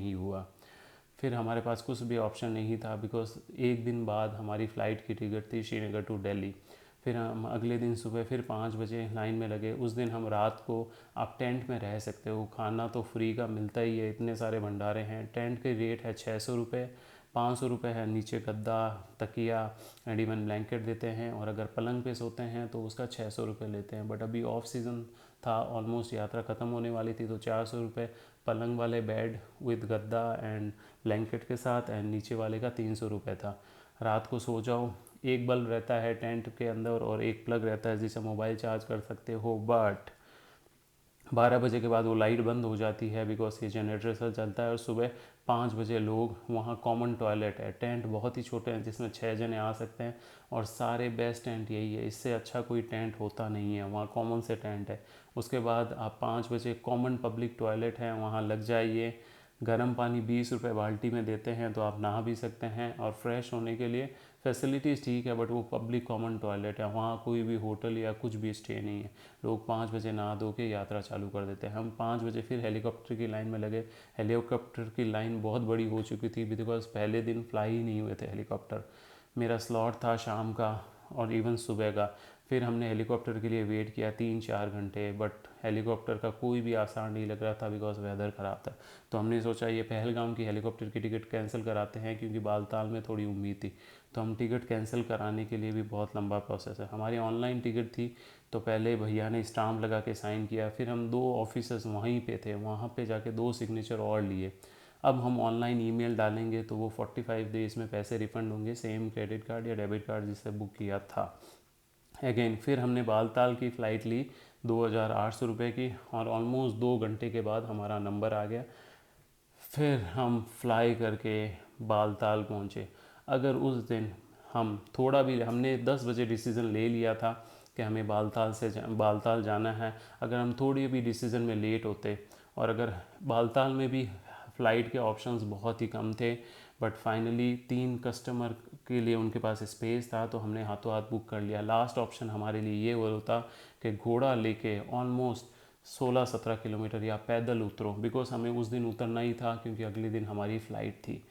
नहीं हुआ। फिर हमारे पास कुछ भी ऑप्शन नहीं था, बिकॉज एक दिन बाद हमारी फ़्लाइट की टिकट थी श्रीनगर टू दिल्ली। फिर हम अगले दिन सुबह फिर 5 बजे लाइन में लगे। उस दिन हम रात को, आप टेंट में रह सकते हो, खाना तो फ्री का मिलता ही है, इतने सारे भंडारे हैं। टेंट के रेट है 600 रुपये, 500 रुपये है नीचे गद्दा, तकिया एंड इवन ब्लैंकेट देते हैं, और अगर पलंग पे सोते हैं तो उसका 600 रुपये लेते हैं। बट अभी ऑफ सीज़न था, ऑलमोस्ट यात्रा ख़त्म होने वाली थी, तो 400 रुपये पलंग वाले बेड विद गद्दा एंड ब्लैंकेट के साथ, एंड नीचे वाले का 300 रुपये था। रात को सो जाओ, एक बल्ब रहता है टेंट के अंदर और एक प्लग रहता है जिसे मोबाइल चार्ज कर सकते हो, बट 12 बजे के बाद वो लाइट बंद हो जाती है, बिकॉज ये जनरेटर से चलता है। और सुबह 5 बजे लोग, वहाँ कॉमन टॉयलेट है, टेंट बहुत ही छोटे हैं जिसमें 6 जने आ सकते हैं, और सारे बेस्ट टेंट यही है, इससे अच्छा कोई टेंट होता नहीं है, वहाँ कॉमन से टेंट है। उसके बाद आप 5 बजे कॉमन पब्लिक टॉयलेट है, वहाँ लग जाइए। गर्म पानी 20 रुपये बाल्टी में देते हैं, तो आप नहा भी सकते हैं। और फ्रेश होने के लिए फैसिलिटीज़ ठीक है, बट वो पब्लिक कॉमन टॉयलेट है, वहाँ कोई भी होटल या कुछ भी स्टे नहीं है। लोग 5 बजे नहा धो के यात्रा चालू कर देते हैं। हम 5 बजे फिर हेलीकॉप्टर की लाइन में लगे। हेलीकॉप्टर की लाइन बहुत बड़ी हो चुकी थी, बिकॉज पहले दिन फ्लाई ही नहीं हुए थे हेलीकॉप्टर। मेरा स्लॉट था शाम का और इवन सुबह का। फिर हमने हेलीकॉप्टर के लिए वेट किया 3-4 घंटे, बट हेलीकॉप्टर का कोई भी आसार नहीं लग रहा था, बिकॉज वेदर ख़राब था। तो हमने सोचा ये पहलगाम की हेलीकॉप्टर की टिकट कैंसिल कराते हैं, क्योंकि बालताल में थोड़ी उम्मीद थी। तो हम टिकट कैंसिल कराने के लिए भी बहुत लंबा प्रोसेस है। हमारी ऑनलाइन टिकट थी, तो पहले भैया ने स्टाम्प लगा के साइन किया, फिर हम 2 ऑफिसर्स वहीं पे थे, वहाँ पे जाके 2 सिग्नेचर और लिए। अब हम ऑनलाइन ईमेल डालेंगे तो वो 45 डेज़ में पैसे रिफ़ंड होंगे, सेम क्रेडिट कार्ड या डेबिट कार्ड जिससे बुक किया था। अगेन फिर हमने बालताल की फ़्लाइट ली 2,800 रुपये की, और ऑलमोस्ट 2 घंटे के बाद हमारा नंबर आ गया। फिर हम फ्लाई करके बालताल पहुँचे। अगर उस दिन हम थोड़ा भी, हमने 10 बजे डिसीज़न ले लिया था कि हमें बालताल जाना है। अगर हम थोड़ी भी डिसीज़न में लेट होते, और अगर बालताल में भी फ़्लाइट के ऑप्शंस बहुत ही कम थे, बट फाइनली 3 कस्टमर के लिए उनके पास स्पेस था, तो हमने हाथों हाथ बुक कर लिया। लास्ट ऑप्शन हमारे लिए ये होता कि घोड़ा लेके ऑलमोस्ट 16-17 किलोमीटर या पैदल उतरो, बिकॉज हमें उस दिन उतरना ही था, क्योंकि अगले दिन हमारी फ़्लाइट थी।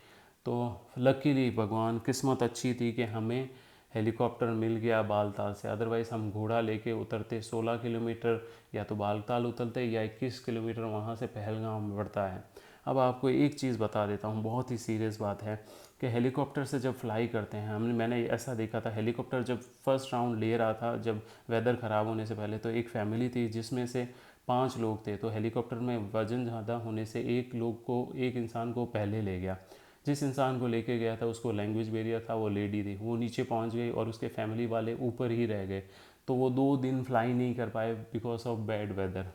तो लकीली भगवान, किस्मत अच्छी थी कि हमें हेलीकॉप्टर मिल गया बालताल से, अदरवाइज़ हम घोड़ा लेके उतरते 16 किलोमीटर, या तो बालताल उतरते, या 21 किलोमीटर वहाँ से पहलगाम पड़ता है। अब आपको एक चीज़ बता देता हूँ, बहुत ही सीरियस बात है कि हेलीकॉप्टर से जब फ्लाई करते हैं, मैंने ऐसा देखा था, हेलीकॉप्टर जब फर्स्ट राउंड ले रहा था, जब वेदर ख़राब होने से पहले, तो एक फैमिली थी जिसमें से 5 लोग थे। तो हेलीकॉप्टर में वज़न ज़्यादा होने से एक इंसान को पहले ले गया। जिस इंसान को लेके गया था उसको लैंग्वेज बैरियर था, वो लेडी थी, वो नीचे पहुंच गई और उसके फैमिली वाले ऊपर ही रह गए। तो वो 2 दिन फ्लाई नहीं कर पाए बिकॉज ऑफ बैड वेदर।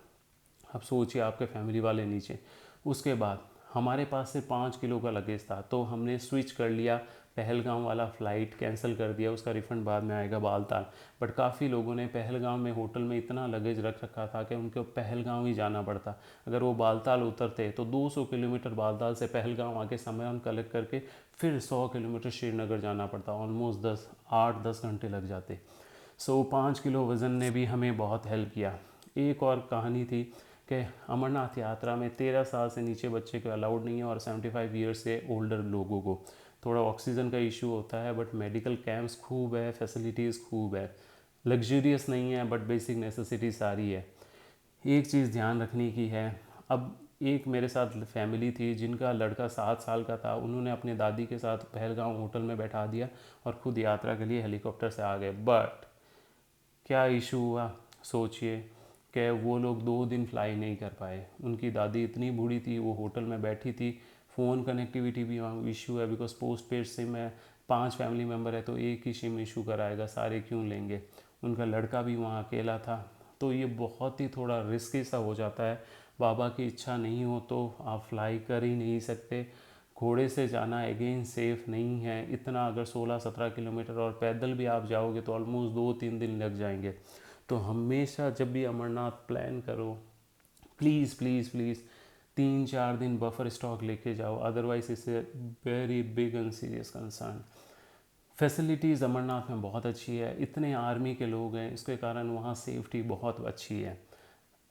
अब सोचिए आपके फैमिली वाले नीचे। उसके बाद हमारे पास से 5 किलो का लगेज था, तो हमने स्विच कर लिया, पहलगाम वाला फ़्लाइट कैंसिल कर दिया, उसका रिफ़ंड बाद में आएगा बालताल। बट काफ़ी लोगों ने पहलगाम में होटल में इतना लगेज रख रखा था कि उनको पहलगाम ही जाना पड़ता। अगर वो बालताल उतरते तो 200 किलोमीटर बालताल से पहलगाम आके सामान कलेक्ट करके फिर 100 किलोमीटर श्रीनगर जाना पड़ता, ऑलमोस्ट 8-10 घंटे लग जाते। सो 5 किलो वज़न ने भी हमें बहुत हेल्प किया। एक और कहानी थी कि अमरनाथ यात्रा में 13 साल से नीचे बच्चे को अलाउड नहीं है, और 75 ईयर्स से ओल्डर लोगों को। थोड़ा ऑक्सीजन का इशू होता है, बट मेडिकल कैंप्स खूब है, फैसिलिटीज़ खूब है। लग्जूरियस नहीं है, बट बेसिक नेसेसिटी सारी है। एक चीज़ ध्यान रखने की है। अब एक मेरे साथ फैमिली थी जिनका लड़का 7 साल का था, उन्होंने अपने दादी के साथ पहलगाम होटल में बैठा दिया और खुद यात्रा के लिए हेलीकॉप्टर से आ गए। बट क्या इशू हुआ, सोचिए कि वो लोग 2 दिन फ्लाई नहीं कर पाए। उनकी दादी इतनी बूढ़ी थी, वो होटल में बैठी थी। फ़ोन कनेक्टिविटी भी वहाँ इशू है, बिकॉज पोस्ट पेड सिम है, 5 फैमिली मेम्बर है, तो एक ही सिम इशू कराएगा, सारे क्यों लेंगे। उनका लड़का भी वहाँ अकेला था, तो ये बहुत ही थोड़ा रिस्की सा हो जाता है। बाबा की इच्छा नहीं हो तो आप फ्लाई कर ही नहीं सकते। घोड़े से जाना अगेन सेफ़ नहीं है इतना। अगर 16-17 किलोमीटर और पैदल भी आप जाओगे तो ऑलमोस्ट 2-3 दिन लग जाएंगे। तो हमेशा जब भी अमरनाथ प्लान करो, प्लीज़ प्लीज़ प्लीज़ 3-4 दिन बफर स्टॉक लेके जाओ, अदरवाइज इससे very big and serious concern. Facilities Amarnath में बहुत अच्छी है, इतने आर्मी के लोग हैं, इसके कारण वहाँ सेफ्टी बहुत अच्छी है।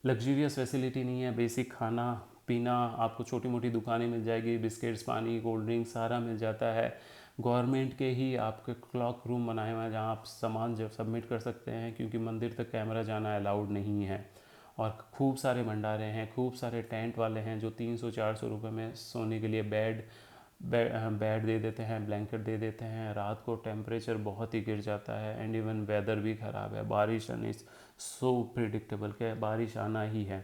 लग्जूरियस फैसिलिटी नहीं है, बेसिक खाना पीना आपको छोटी मोटी दुकानें मिल जाएगी, बिस्किट्स, पानी, कोल्ड ड्रिंक सारा मिल जाता है। गवर्नमेंट के ही आपके क्लॉक रूम बनाए हुए हैं जहाँ आप सामान जब सबमिट कर सकते हैं, क्योंकि मंदिर तक कैमरा जाना अलाउड नहीं है। और खूब सारे भंडारे हैं, खूब सारे टेंट वाले हैं जो 300-400 रुपये में सोने के लिए बेड दे देते हैं, ब्लैंकेट दे देते हैं। रात को टेम्परेचर बहुत ही गिर जाता है एंड इवन वेदर भी ख़राब है, बारिश आने सो प्रिडिक्टेबल कि बारिश आना ही है।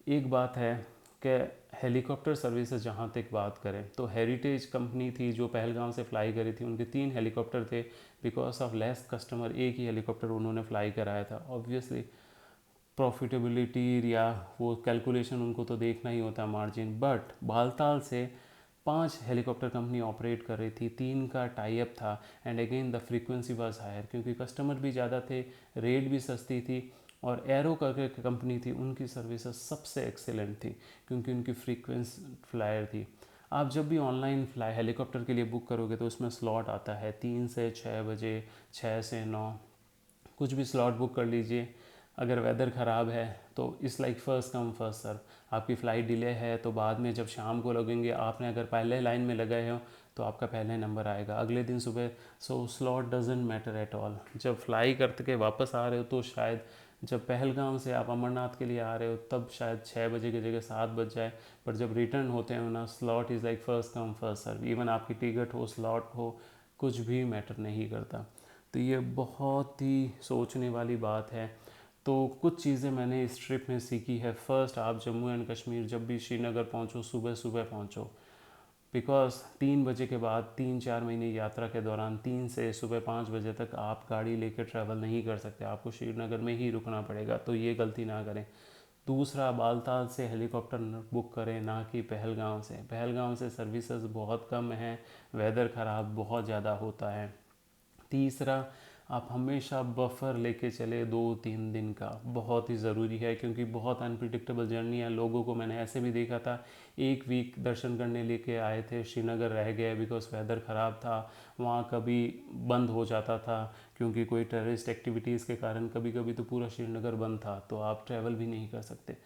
एक बात है कि हेलीकॉप्टर सर्विसेज जहाँ तक बात करें तो हेरिटेज कंपनी थी जो पहलगाम से फ़्लाई करी थी, उनके 3 हेलीकॉप्टर थे। बिकॉज ऑफ लेस कस्टमर एक ही हेलीकॉप्टर उन्होंने फ़्लाई कराया था। ऑब्वियसली प्रॉफिटेबिलिटी या वो कैलकुलेशन उनको तो देखना ही होता है, मार्जिन। बट बालताल से 5 हेलीकॉप्टर कंपनी ऑपरेट कर रही थी, 3 का टाई अप था and again the frequency was higher, क्योंकि कस्टमर भी ज़्यादा थे, रेट भी सस्ती थी। और एरो करके कंपनी थी, उनकी सर्विसेज सबसे एक्सेलेंट थी क्योंकि उनकी फ्रीक्वेंस फ्लायर थी। आप जब भी ऑनलाइन फ्लाई हेलीकॉप्टर के लिए बुक करोगे तो उसमें स्लॉट आता है 3 से 6 बजे, 6 से 9, कुछ भी स्लॉट बुक कर लीजिए। अगर वेदर ख़राब है तो इस like first come first serve. आपकी फ़्लाइट डिले है तो बाद में जब शाम को लगेंगे, आपने अगर पहले लाइन में लगाए हो तो आपका पहले नंबर आएगा अगले दिन सुबह। So slot doesn't matter at all. जब फ्लाई करते के वापस आ रहे हो तो शायद जब पहलगाम से आप अमरनाथ के लिए आ रहे हो तब शायद 6 बजे की जगह 7 बज जाए, पर जब रिटर्न होते हैं ना, slot is like first come first serve. Even आपकी टिकट हो, स्लॉट हो, कुछ भी मैटर नहीं करता। तो ये बहुत ही सोचने वाली बात है। तो कुछ चीज़ें मैंने इस ट्रिप में सीखी है। फर्स्ट, आप जम्मू एंड कश्मीर जब भी श्रीनगर पहुंचो, सुबह सुबह पहुंचो। बिकॉज 3 बजे के बाद 3-4 महीने यात्रा के दौरान 3 से सुबह 5 बजे तक आप गाड़ी लेकर ट्रैवल नहीं कर सकते, आपको श्रीनगर में ही रुकना पड़ेगा, तो ये गलती ना करें। दूसरा, बालताल से हेलीकॉप्टर बुक करें, ना कि पहलगाम से। पहलगाम से सर्विसेज बहुत कम हैं, वेदर ख़राब बहुत ज़्यादा होता है। तीसरा, आप हमेशा बफर लेके चले 2-3 दिन का, बहुत ही ज़रूरी है क्योंकि बहुत अनप्रिडिक्टेबल जर्नी है। लोगों को मैंने ऐसे भी देखा था, 1 वीक दर्शन करने लेके आए थे, श्रीनगर रह गए बिकॉज वेदर ख़राब था। वहाँ कभी बंद हो जाता था क्योंकि कोई टेररिस्ट एक्टिविटीज़ के कारण, कभी कभी तो पूरा श्रीनगर बंद था, तो आप ट्रैवल भी नहीं कर सकते।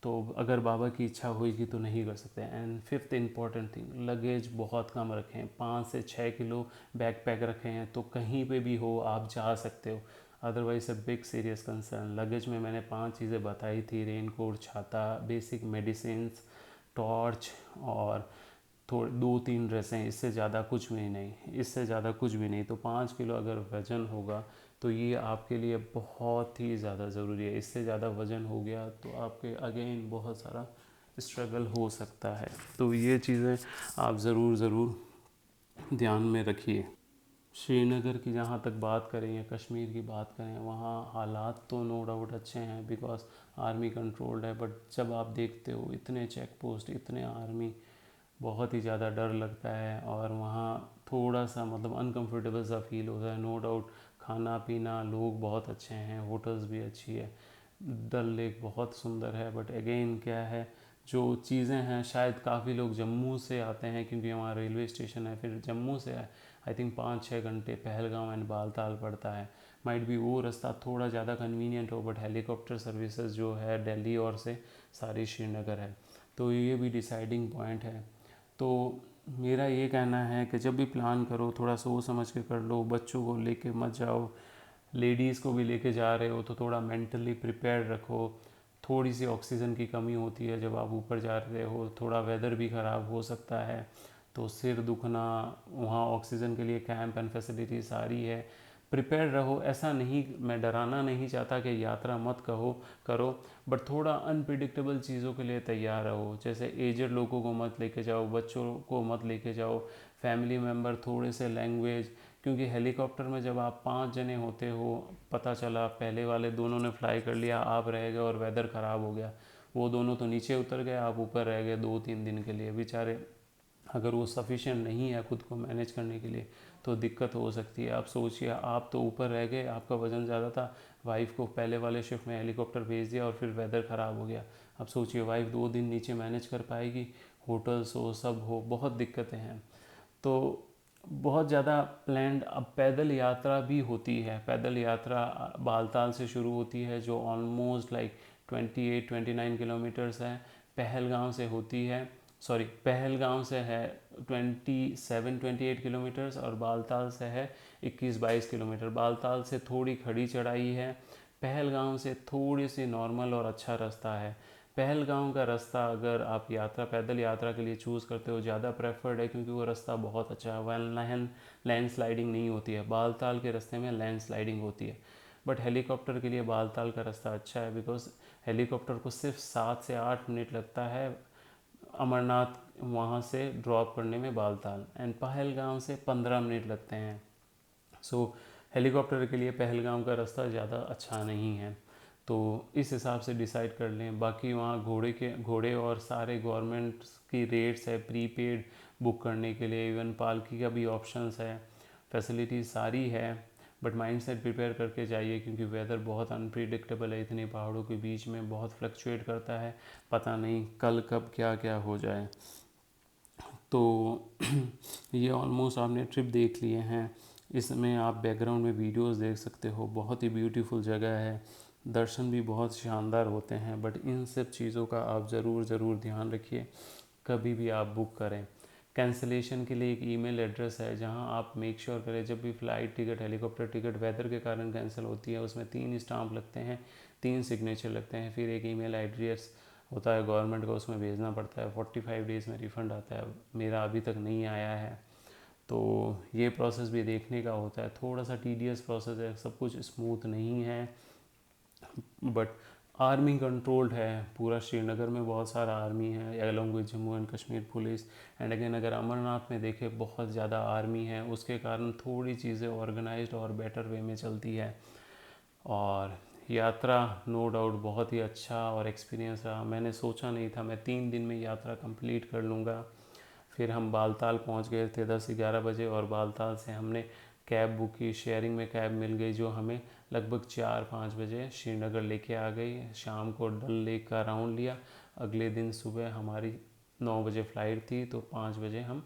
तो अगर बाबा की इच्छा होगी तो नहीं कर सकते। And fifth important thing, luggage बहुत कम रखें, 5 से 6 किलो बैग पैक रखें हैं तो कहीं पे भी हो आप जा सकते हो। Otherwise a big serious concern. Luggage में मैंने 5 चीज़ें बताई थी, रेनकोट, छाता, बेसिक मेडिसिन्स, टॉर्च और थोड़े 2-3 ड्रेसें, इससे ज़्यादा कुछ भी नहीं, इससे ज़्यादा कुछ भी नहीं। तो 5 किलो अगर वज़न होगा तो ये आपके लिए बहुत ही ज़्यादा ज़रूरी है। इससे ज़्यादा वज़न हो गया तो आपके अगेन बहुत सारा स्ट्रगल हो सकता है। तो ये चीज़ें आप ज़रूर ध्यान में रखिए। श्रीनगर की जहाँ तक बात करें या कश्मीर की बात करें, वहाँ हालात तो नो डाउट अच्छे हैं बिकॉज आर्मी कंट्रोल्ड है। बट जब आप देखते हो इतने चेक पोस्ट, इतने आर्मी, बहुत ही ज़्यादा डर लगता है। और वहाँ थोड़ा सा मतलब अनकंफर्टेबल सा फील होता है। नो डाउट खाना पीना, लोग बहुत अच्छे हैं, होटल्स भी अच्छी है, डल लेक बहुत सुंदर है। बट अगेन क्या है, जो चीज़ें हैं, शायद काफ़ी लोग जम्मू से आते हैं क्योंकि वहाँ रेलवे स्टेशन है, फिर जम्मू से आई थिंक 5-6 घंटे पहलगाम एंड बालताल पड़ता है। माइट भी वो रास्ता थोड़ा ज़्यादा कन्वीनियंट हो, बट हेलीकॉप्टर सर्विसेज जो है दिल्ली और से सारी श्रीनगर है, तो ये भी डिसाइडिंग पॉइंट है। तो मेरा ये कहना है कि जब भी प्लान करो थोड़ा सोच समझ के कर लो, बच्चों को लेके मत जाओ, लेडीज़ को भी लेके जा रहे हो तो थोड़ा मेंटली प्रिपेयर रखो। थोड़ी सी ऑक्सीजन की कमी होती है जब आप ऊपर जा रहे हो, थोड़ा वेदर भी ख़राब हो सकता है, तो सिर दुखना, वहाँ ऑक्सीजन के लिए कैंप एंड फैसिलिटी सारी है। प्रिपेयर रहो। ऐसा नहीं, मैं डराना नहीं चाहता कि यात्रा मत करो, बट थोड़ा अनप्रिडिक्टेबल चीज़ों के लिए तैयार रहो। जैसे एजड लोगों को मत लेके जाओ, बच्चों को मत लेके जाओ, फैमिली मेम्बर, थोड़े से लैंग्वेज, क्योंकि हेलीकॉप्टर में जब आप 5 जने होते हो, पता चला पहले वाले दोनों ने फ्लाई कर लिया, आप रह गए और वेदर ख़राब हो गया, वो दोनों तो नीचे उतर गए, आप ऊपर रह गए 2-3 दिन के लिए बेचारे। अगर वो सफिशिएंट नहीं है खुद को मैनेज करने के लिए तो दिक्कत हो सकती है। आप सोचिए, आप तो ऊपर रह गए, आपका वज़न ज़्यादा था, वाइफ को पहले वाले शिफ्ट में हेलीकॉप्टर भेज दिया और फिर वेदर ख़राब हो गया। अब सोचिए वाइफ 2 दिन नीचे मैनेज कर पाएगी, होटल्स हो, सब हो, बहुत दिक्कतें हैं। तो बहुत ज़्यादा प्लान्ड। अब पैदल यात्रा भी होती है। पैदल यात्रा बालताल से शुरू होती है जो ऑलमोस्ट लाइक 28-29 किलोमीटर्स है। पहलगाम से होती है, सॉरी पहलगाम से है 28 किलोमीटर्स, और बालताल से है 21-22 किलोमीटर। बालताल से थोड़ी खड़ी चढ़ाई है, पहलगाम से थोड़ी सी नॉर्मल और अच्छा रास्ता है। पहलगाम का रास्ता अगर आप यात्रा पैदल यात्रा के लिए चूज़ करते हो ज़्यादा प्रेफर्ड है, क्योंकि वो रास्ता बहुत अच्छा है, वहाँ लैंड स्लाइडिंग नहीं होती है। बालताल के रास्ते में लैंड स्लाइडिंग होती है। बट हेलीकॉप्टर के लिए बालताल का रास्ता अच्छा है, बिकॉज हेलीकॉप्टर को सिर्फ 7 से 8 मिनट लगता है अमरनाथ वहाँ से ड्रॉप करने में बालताल, एंड पहलगाम से 15 मिनट लगते हैं। सो हेलीकॉप्टर के लिए पहलगाम का रास्ता ज़्यादा अच्छा नहीं है, तो इस हिसाब से डिसाइड कर लें। बाकी वहाँ घोड़े और सारे गवर्नमेंट की रेट्स है प्रीपेड बुक करने के लिए, इवन पालकी का भी ऑप्शंस है, फैसिलिटी सारी है। बट माइंडसेट प्रिपेयर करके जाइए, क्योंकि वेदर बहुत अनप्रिडिक्टेबल है, इतने पहाड़ों के बीच में बहुत फ्लक्चुएट करता है, पता नहीं कल कब क्या क्या हो जाए। तो ये ऑलमोस्ट आपने ट्रिप देख लिए हैं। इसमें आप बैकग्राउंड में वीडियोस देख सकते हो, बहुत ही ब्यूटीफुल जगह है, दर्शन भी बहुत शानदार होते हैं। बट इन सब चीज़ों का आप ज़रूर ध्यान रखिए कभी भी आप बुक करें। कैंसिलेशन के लिए एक ईमेल एड्रेस है, जहां आप मेक श्योर करें जब भी flight ticket, helicopter ticket weather के कारण कैंसिल होती है, उसमें 3 स्टाम्प लगते हैं, 3 सिग्नेचर लगते हैं, फिर एक ईमेल एड्रेस होता है गवर्नमेंट का, उसमें भेजना पड़ता है। 45 डेज़ में रिफ़ंड आता है, मेरा अभी तक नहीं आया है। तो ये प्रोसेस भी देखने का होता है, थोड़ा सा टीडियस प्रोसेस है, सब कुछ स्मूथ नहीं है। बट आर्मी कंट्रोल्ड है पूरा, श्रीनगर में बहुत सारा आर्मी है along with Jammu and Kashmir police. And again अगर अमरनाथ में देखें बहुत ज़्यादा आर्मी है, उसके कारण थोड़ी चीज़ें ऑर्गेनाइज्ड और बेटर वे में चलती है। और यात्रा नो डाउट बहुत ही अच्छा और एक्सपीरियंस रहा। मैंने सोचा नहीं था मैं 3 दिन में यात्रा कंप्लीट कर लूँगा। फिर हम बालताल पहुंच गए थे 10-11 बजे, और बालताल से हमने कैब बुक की, शेयरिंग में कैब मिल गई जो हमें लगभग 4-5 बजे श्रीनगर लेके आ गई। शाम को डल लेक का राउंड लिया। अगले दिन सुबह हमारी 9 बजे फ़्लाइट थी, तो 5 बजे हम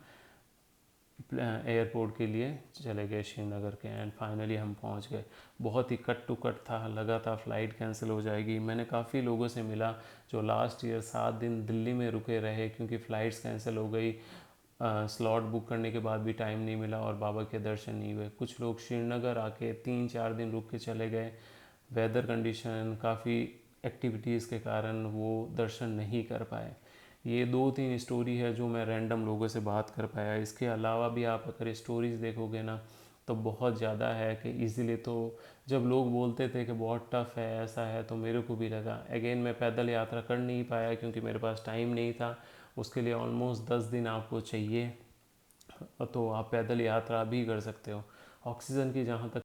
एयरपोर्ट के लिए चले गए श्रीनगर के, एंड फाइनली हम पहुंच गए। बहुत ही कट टू कट था, लगा था फ़्लाइट कैंसिल हो जाएगी। मैंने काफ़ी लोगों से मिला जो लास्ट ईयर 7 दिन दिल्ली में रुके रहे, क्योंकि फ़्लाइट्स कैंसिल हो गई, स्लॉट बुक करने के बाद भी टाइम नहीं मिला और बाबा के दर्शन नहीं हुए। कुछ लोग श्रीनगर आके 3-4 दिन रुक के चले गए, वेदर कंडीशन काफ़ी एक्टिविटीज़ के कारण वो दर्शन नहीं कर पाए। ये 2-3 स्टोरी है जो मैं रैंडम लोगों से बात कर पाया। इसके अलावा भी आप अगर स्टोरीज़ देखोगे ना तो बहुत ज़्यादा है कि इजीली, तो जब लोग बोलते थे कि बहुत टफ़ है ऐसा है, तो मेरे को भी लगा। अगेन मैं पैदल यात्रा कर नहीं पाया क्योंकि मेरे पास टाइम नहीं था, उसके लिए ऑलमोस्ट 10 दिन आपको चाहिए, तो आप पैदल यात्रा भी कर सकते हो। ऑक्सीजन की जहाँ तक